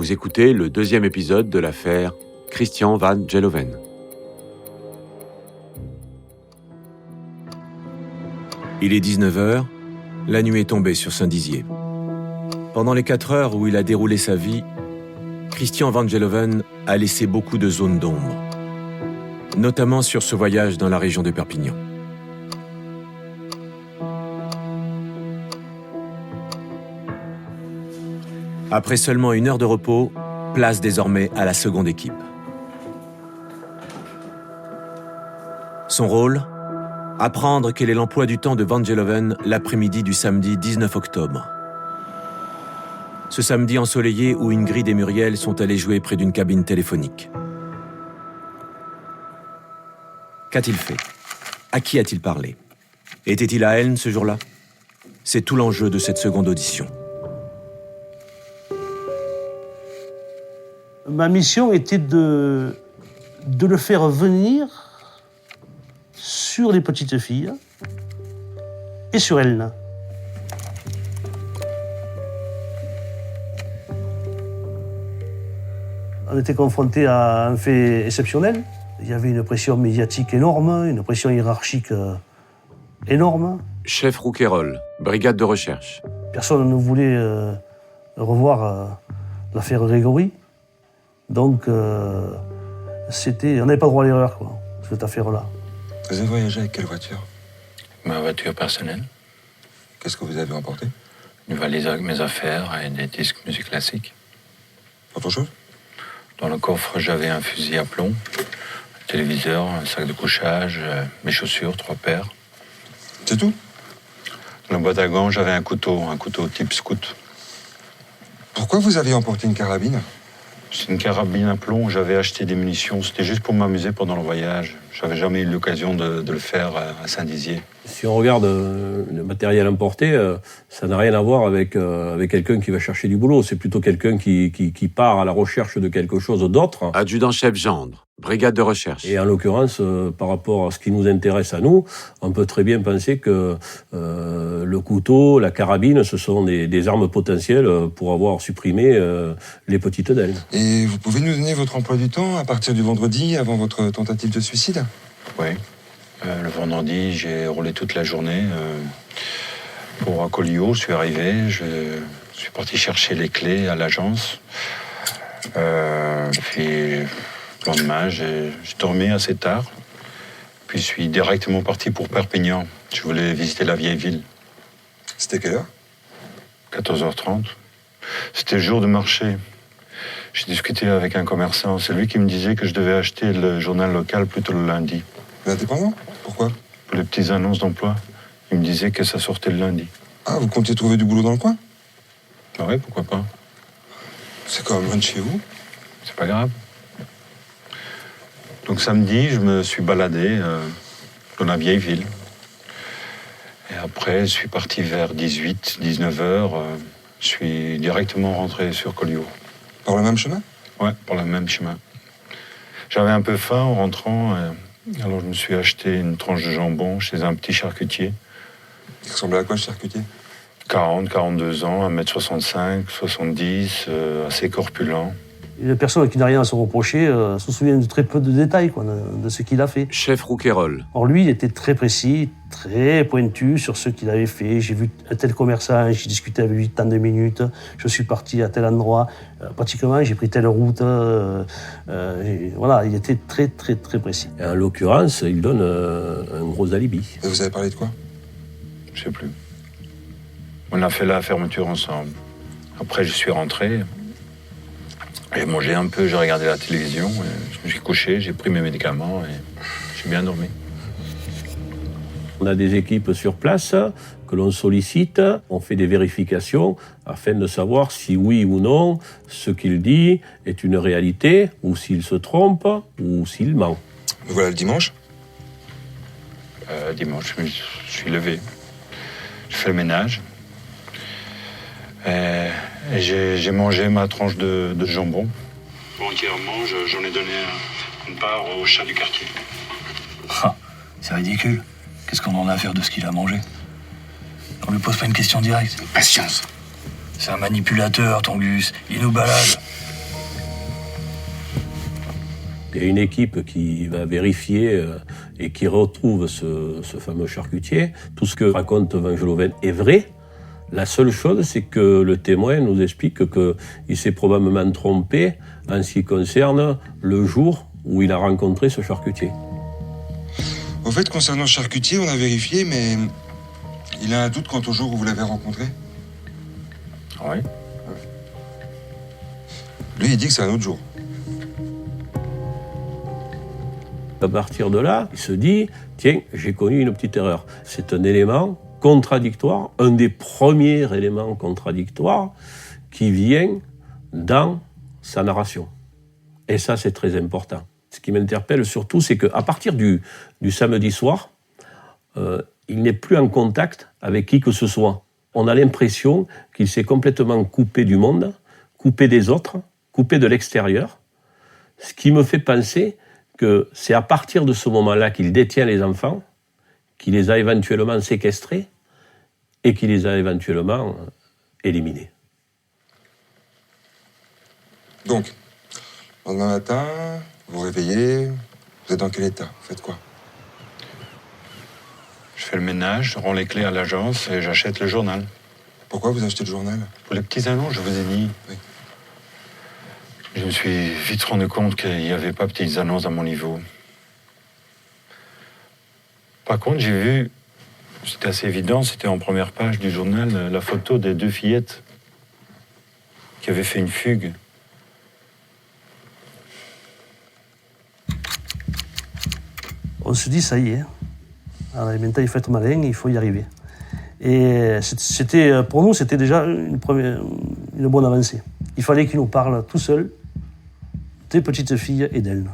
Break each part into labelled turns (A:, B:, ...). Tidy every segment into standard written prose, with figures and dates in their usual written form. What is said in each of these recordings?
A: Vous écoutez le deuxième épisode de l'affaire Christian van Geloven. Il est 19h, la nuit est tombée sur Saint-Dizier. Pendant les 4 heures où il a déroulé sa vie, Christian van Geloven a laissé beaucoup de zones d'ombre, notamment sur ce voyage dans la région de Perpignan. Après seulement 1 heure de repos, place désormais à la seconde équipe. Son rôle ? Apprendre quel est l'emploi du temps de van Geloven l'après-midi du samedi 19 octobre. Ce samedi ensoleillé où Ingrid et Muriel sont allés jouer près d'une cabine téléphonique. Qu'a-t-il fait ? À qui a-t-il parlé ? Était-il à Elne ce jour-là ? C'est tout l'enjeu de cette seconde audition.
B: Ma mission était de le faire venir sur les petites filles et sur Elne. On était confronté à un fait exceptionnel. Il y avait une pression médiatique énorme, une pression hiérarchique énorme.
A: Chef Rouquayrol, brigade de recherche.
B: Personne ne voulait revoir l'affaire Grégory. Donc, on n'avait pas droit à l'erreur, quoi, cette affaire-là.
C: Vous avez voyagé avec quelle voiture ?
D: Ma voiture personnelle.
C: Qu'est-ce que vous avez emporté ?
D: Une valise avec mes affaires et des disques musique classique.
C: Autre chose ?
D: Dans le coffre, j'avais un fusil à plomb, un téléviseur, un sac de couchage, mes chaussures, 3 paires.
C: C'est tout ?
D: Dans la boîte à gants, j'avais un couteau type scout.
C: Pourquoi vous aviez emporté une carabine ?
D: C'est une carabine à plomb, j'avais acheté des munitions, c'était juste pour m'amuser pendant le voyage. J'avais jamais eu l'occasion de le faire à Saint-Dizier.
E: Si on regarde le matériel importé, ça n'a rien à voir avec quelqu'un qui va chercher du boulot. C'est plutôt quelqu'un qui part à la recherche de quelque chose d'autre.
A: Adjudant-chef Gendre, brigade de recherche.
E: Et en l'occurrence, par rapport à ce qui nous intéresse à nous, on peut très bien penser que le couteau, la carabine, ce sont des armes potentielles pour avoir supprimé les petites d'Elne.
C: Et vous pouvez nous donner votre emploi du temps à partir du vendredi avant votre tentative de suicide ?
D: Oui. Le vendredi, j'ai roulé toute la journée pour Collioure. Je suis arrivé, je suis parti chercher les clés à l'agence. Puis, le lendemain, j'ai dormi assez tard. Puis, je suis directement parti pour Perpignan. Je voulais visiter la vieille ville.
C: C'était quelle heure ?
D: 14h30. C'était le jour de marché. J'ai discuté avec un commerçant. C'est lui qui me disait que je devais acheter le journal local plutôt le lundi.
C: L'Indépendant ? Pourquoi ?
D: Pour les petites annonces d'emploi. Il me disait que ça sortait le lundi.
C: Ah, vous comptiez trouver du boulot dans le coin ?
D: Ah ouais, pourquoi pas.
C: C'est quand même loin de chez vous.
D: C'est pas grave. Donc samedi, je me suis baladé dans la vieille ville. Et après, je suis parti vers 19h. Je suis directement rentré sur Collioure.
C: Par le même chemin ?
D: Ouais, par le même chemin. J'avais un peu faim en rentrant. Alors je me suis acheté une tranche de jambon chez un petit charcutier.
C: Il ressemblait à quoi, ce charcutier ?
D: 42 ans, 1m65, 70, assez corpulent.
B: Une personne qui n'a rien à se reprocher se souvient de très peu de détails, quoi, de ce qu'il a fait.
A: Chef Rouquayrol.
B: Or, lui, il était très précis, très pointu sur ce qu'il avait fait. J'ai vu un tel commerçant, j'ai discuté avec lui tant de minutes, je suis parti à tel endroit, pratiquement, j'ai pris telle route. Voilà, il était très, très, très précis.
E: Et en l'occurrence, il donne un gros alibi.
C: Et vous avez parlé de quoi ?
D: Je sais plus. On a fait la fermeture ensemble. Après, je suis rentré. J'ai mangé un peu, j'ai regardé la télévision. Et je me suis couché, j'ai pris mes médicaments et j'ai bien dormi.
E: On a des équipes sur place que l'on sollicite, on fait des vérifications afin de savoir si oui ou non ce qu'il dit est une réalité ou s'il se trompe ou s'il ment.
C: Me voilà le dimanche.
D: Dimanche, je me suis levé. J'ai fait le ménage. Et j'ai mangé ma tranche de jambon. Entièrement, j'en ai donné une part au chat du quartier.
F: Ah, c'est ridicule. Qu'est-ce qu'on en a à faire de ce qu'il a mangé ? On lui pose pas une question directe.
D: Patience.
F: C'est un manipulateur, ton Gus. Il nous balade.
E: Il y a une équipe qui va vérifier et qui retrouve ce fameux charcutier. Tout ce que raconte Vangeloven est vrai. La seule chose, c'est que le témoin nous explique qu'il s'est probablement trompé en ce qui concerne le jour où il a rencontré ce charcutier.
C: Au fait, concernant le charcutier, on a vérifié, mais il a un doute quant au jour où vous l'avez rencontré.
D: Oui.
C: Lui, il dit que c'est un autre jour.
E: À partir de là, il se dit, tiens, j'ai connu une petite erreur. C'est un élément contradictoire, un des premiers éléments contradictoires qui vient dans sa narration. Et ça, c'est très important. Ce qui m'interpelle surtout, c'est qu'à partir du samedi soir, il n'est plus en contact avec qui que ce soit. On a l'impression qu'il s'est complètement coupé du monde, coupé des autres, coupé de l'extérieur, ce qui me fait penser que c'est à partir de ce moment-là qu'il détient les enfants, qu'il les a éventuellement séquestrés et qu'il les a éventuellement éliminés.
C: Donc, lendemain matin, vous vous réveillez, vous êtes dans quel état? Vous faites quoi?
D: Je fais le ménage, je rends les clés à l'agence et j'achète le journal.
C: Pourquoi vous achetez le journal?
D: Pour les petits annonces, je vous ai dit.
C: Oui.
D: Je me suis vite rendu compte qu'il n'y avait pas petites annonces à mon niveau. Par contre, j'ai vu, c'était assez évident, c'était en première page du journal, la photo des deux fillettes qui avaient fait une fugue.
B: On se dit, ça y est. Alors, maintenant, il faut être malin, il faut y arriver. Et pour nous, c'était déjà une bonne avancée. Il fallait qu'il nous parle tout seul des petites filles et d'elles.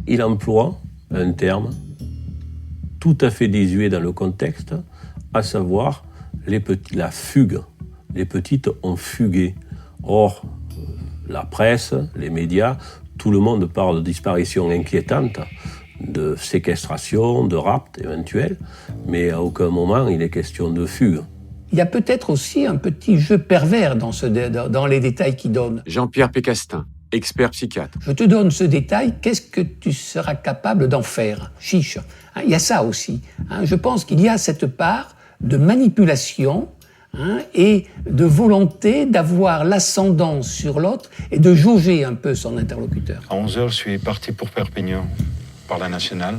E: Il emploie un terme tout à fait désuet dans le contexte, à savoir la fugue. Les petites ont fugué. Or, la presse, les médias, tout le monde parle de disparition inquiétante, de séquestration, de rapt éventuel, mais à aucun moment il est question de fugue.
G: Il y a peut-être aussi un petit jeu pervers dans les détails qu'il donne.
H: Jean-Pierre Pécastin, expert psychiatre.
G: Je te donne ce détail, qu'est-ce que tu seras capable d'en faire? Chiche. Il y a ça aussi. Je pense qu'il y a cette part de manipulation et de volonté d'avoir l'ascendant sur l'autre et de jauger un peu son interlocuteur.
D: À 11h, je suis parti pour Perpignan, par la nationale.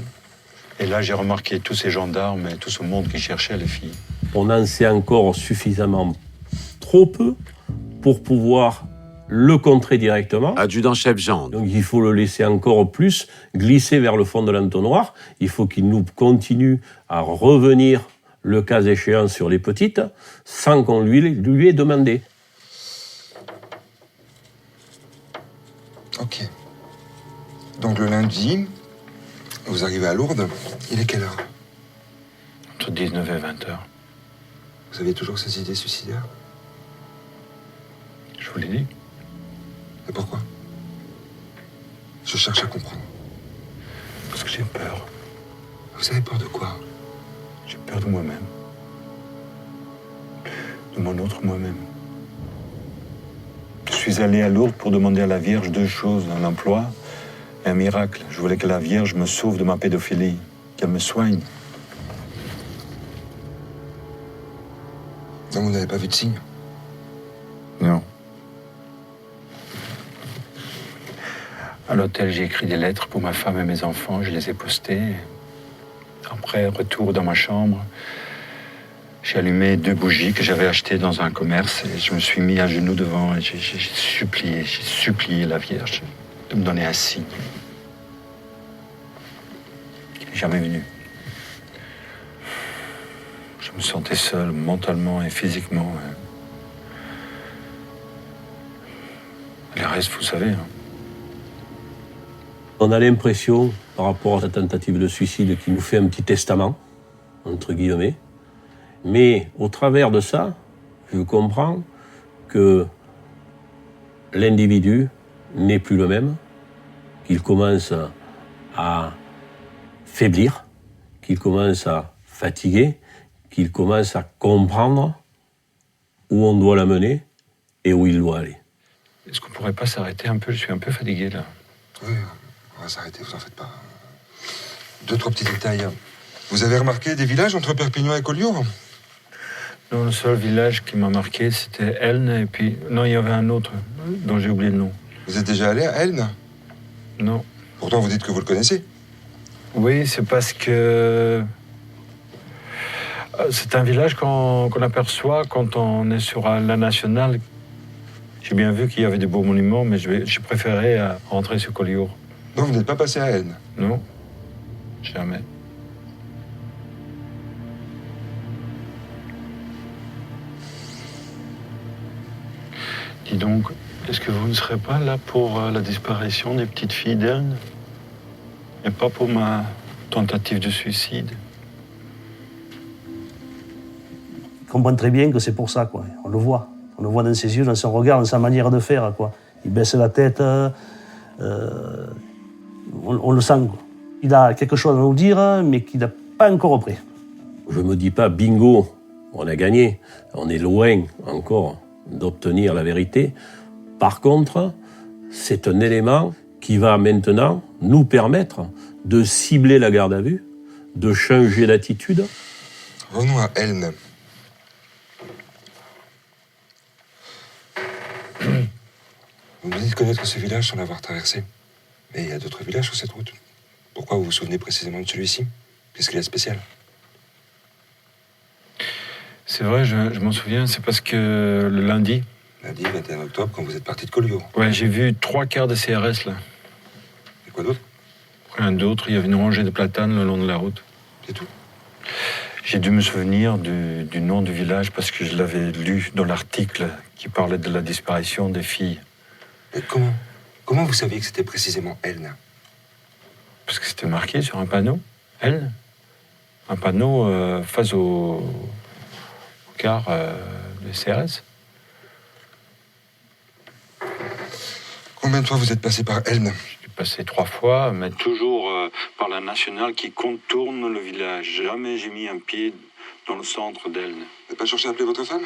D: Et là, j'ai remarqué tous ces gendarmes et tout ce monde qui cherchait les filles.
E: On en sait encore suffisamment trop peu pour pouvoir le contrer directement.
H: Adjudant-chef Jean.
E: Donc il faut le laisser encore plus glisser vers le fond de l'entonnoir. Il faut qu'il nous continue à revenir, le cas échéant, sur les petites, sans qu'on lui ait demandé.
C: Ok. Donc le lundi, vous arrivez à Lourdes. Il est quelle heure?
D: Entre 19 et 20h.
C: Vous avez toujours ces idées suicidaires?
D: Je vous l'ai dit.
C: Et pourquoi? Je cherche à comprendre.
D: Parce que j'ai peur.
C: Vous avez peur de quoi?
D: J'ai peur de moi-même. De mon autre moi-même. Je suis allé à Lourdes pour demander à la Vierge deux choses, un emploi et un miracle. Je voulais que la Vierge me sauve de ma pédophilie, qu'elle me soigne.
C: Donc vous n'avez pas vu de signe?
D: Non. À l'hôtel, j'ai écrit des lettres pour ma femme et mes enfants, je les ai postées. Après, retour dans ma chambre, j'ai allumé 2 bougies que j'avais achetées dans un commerce et je me suis mis à genoux devant et j'ai supplié la Vierge de me donner un signe. Il n'est jamais venu. Je me sentais seul, mentalement et physiquement. Le reste, vous savez.
E: On a l'impression, par rapport à la tentative de suicide, qu'il nous fait un petit testament, entre guillemets. Mais au travers de ça, je comprends que l'individu n'est plus le même, qu'il commence à faiblir, qu'il commence à fatiguer, qu'il commence à comprendre où on doit l'amener et où il doit aller.
D: Est-ce qu'on pourrait pas s'arrêter un peu? Je suis un peu fatigué, là.
C: Oui, On va s'arrêter, vous en faites pas. 2-3 petits détails. Vous avez remarqué des villages entre Perpignan et Collioure?
D: Non, le seul village qui m'a marqué, c'était Elne, et puis... Non, il y avait un autre dont j'ai oublié le nom.
C: Vous êtes déjà allé à Elne?
D: Non.
C: Pourtant, vous dites que vous le connaissez.
D: Oui, c'est parce que... C'est un village qu'on aperçoit quand on est sur la nationale. J'ai bien vu qu'il y avait des beaux monuments, mais j'ai préféré rentrer sur Collioure.
C: Non, vous n'êtes pas passé à Elne.
D: Non, jamais. Dis donc, est-ce que vous ne serez pas là pour la disparition des petites filles d'Elne? Et pas pour ma tentative de suicide?
B: Ils comprennent très bien que c'est pour ça, quoi. On le voit. On le voit dans ses yeux, dans son regard, dans sa manière de faire, quoi. Il baisse la tête, on le sent, quoi. Il a quelque chose à nous dire, mais qu'il n'a pas encore repris.
E: Je me dis pas bingo, on a gagné. On est loin encore d'obtenir la vérité. Par contre, c'est un élément qui va maintenant nous permettre de cibler la garde à vue, de changer d'attitude.
C: Revenons à Elne. Vous me dites connaître ce village sans l'avoir traversé. Mais il y a d'autres villages sur cette route. Pourquoi vous vous souvenez précisément de celui-ci? Qu'est-ce qu'il a de spécial?
D: C'est vrai, je m'en souviens, c'est parce que le lundi...
C: Lundi 21 octobre, quand vous êtes parti de Collioure.
D: Ouais, j'ai vu 3 quarts de CRS, là.
C: Et quoi d'autre?
D: Rien d'autre, il y avait une rangée de platanes le long de la route.
C: C'est tout?
D: J'ai dû me souvenir du nom du village parce que je l'avais lu dans l'article qui parlait de la disparition des filles.
C: Et comment vous saviez que c'était précisément Elne?
D: Parce que c'était marqué sur un panneau, Elne. Un panneau face au quart de CRS.
C: Combien de fois vous êtes passé par Elne?
D: J'ai passé 3 fois, mais toujours par la nationale qui contourne le village. Jamais j'ai mis un pied dans le centre d'Elne.
C: Vous n'avez pas cherché à appeler votre femme?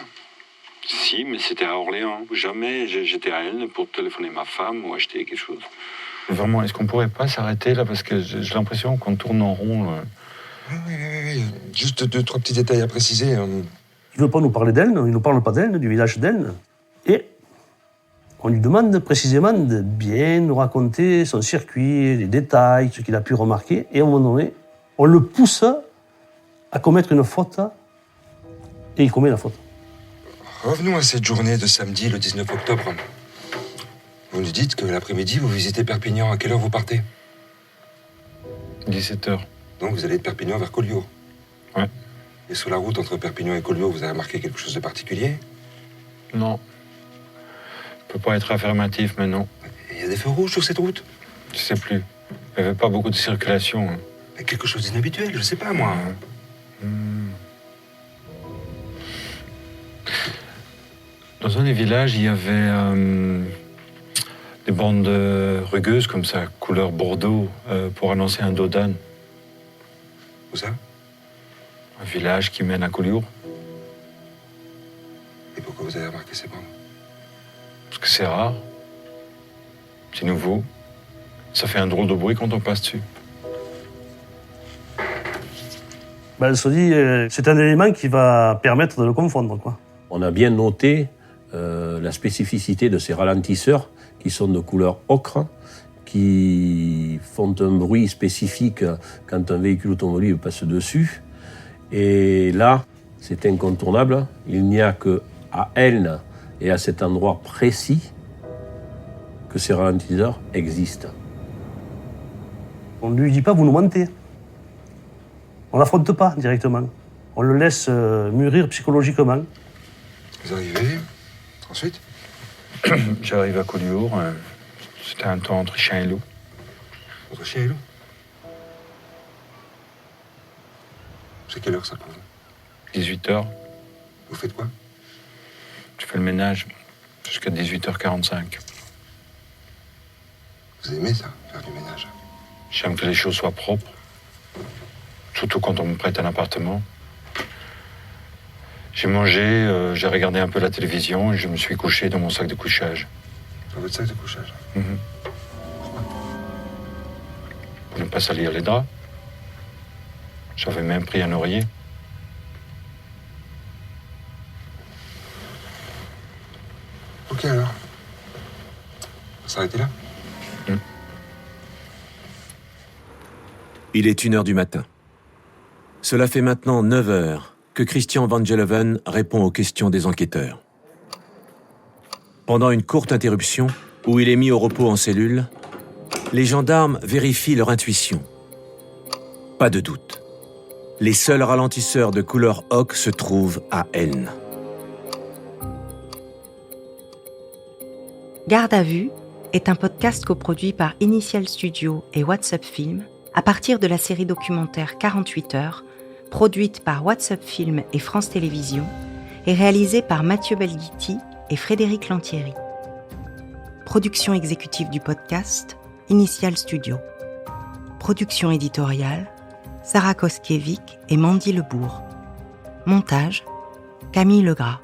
D: Si, mais c'était à Orléans. Jamais j'étais à Elne pour téléphoner ma femme ou acheter quelque chose. Vraiment, est-ce qu'on pourrait pas s'arrêter là? Parce que j'ai l'impression qu'on tourne en rond. Là.
C: Oui. Juste 2-3 petits détails à préciser.
B: Il ne veut pas nous parler d'Elne, il ne nous parle pas d'Elne, du village d'Elne. Et on lui demande précisément de bien nous raconter son circuit, les détails, ce qu'il a pu remarquer. Et à un moment donné, on le pousse à commettre une faute. Et il commet la faute.
C: Revenons à cette journée de samedi, le 19 octobre. Vous nous dites que l'après-midi, vous visitez Perpignan. À quelle heure vous partez?
D: 17h.
C: Donc vous allez de Perpignan vers Collioure.
D: Ouais.
C: Et sur la route entre Perpignan et Collioure, vous avez remarqué quelque chose de particulier?
D: Non. Je peux pas être affirmatif, mais non.
C: Il y a des feux rouges sur cette route?
D: Je sais plus. Il n'y avait pas beaucoup de circulation. Hein.
C: Mais quelque chose d'inhabituel, je sais pas moi.
D: Dans un des villages, il y avait des bandes rugueuses comme ça, couleur bordeaux, pour annoncer un dos d'âne.
C: Où ça?
D: Un village qui mène à Collioure.
C: Et pourquoi vous avez remarqué ces bandes?
D: Parce que c'est rare. C'est nouveau. Ça fait un drôle de bruit quand on passe dessus.
B: Ben, elle se dit, c'est un élément qui va permettre de le confondre, quoi.
E: On a bien noté la spécificité de ces ralentisseurs qui sont de couleur ocre, qui font un bruit spécifique quand un véhicule automobile passe dessus. Et là, c'est incontournable. Il n'y a qu'à Elne et à cet endroit précis que ces ralentisseurs existent.
B: On ne lui dit pas, vous nous mentez. On ne l'affronte pas directement. On le laisse mûrir psychologiquement.
C: Vous arrivez, ensuite?
D: J'arrive à Collioure. C'était un temps entre chien et loup.
C: Votre chien et loup? C'est quelle heure ça pour vous?
D: 18h.
C: Vous faites quoi?
D: Je fais le ménage jusqu'à 18h45.
C: Vous aimez ça, faire du ménage?
D: J'aime que les choses soient propres. Surtout quand on me prête un appartement. J'ai mangé, j'ai regardé un peu la télévision et je me suis couché dans mon sac de couchage.
C: Dans votre sac de couchage?
D: pour ne pas salir les draps. J'avais même pris un oreiller.
C: Ok alors. On va s'arrêter là.
A: Il est 1h du matin. Cela fait maintenant 9 heures que Christian Van Gelhoven répond aux questions des enquêteurs. Pendant une courte interruption, où il est mis au repos en cellule, les gendarmes vérifient leur intuition. Pas de doute. Les seuls ralentisseurs de couleur ocre se trouvent à Elne.
I: Garde à vue est un podcast coproduit par Initial Studio et WhatsApp Film à partir de la série documentaire 48 heures, produite par WhatsApp Film et France Télévisions et réalisée par Mathieu Belghiti et Frédéric Lantieri. Production exécutive du podcast, Initial Studio. Production éditoriale, Sarah Koskiewicz et Mandy Lebourg. Montage, Camille Legras.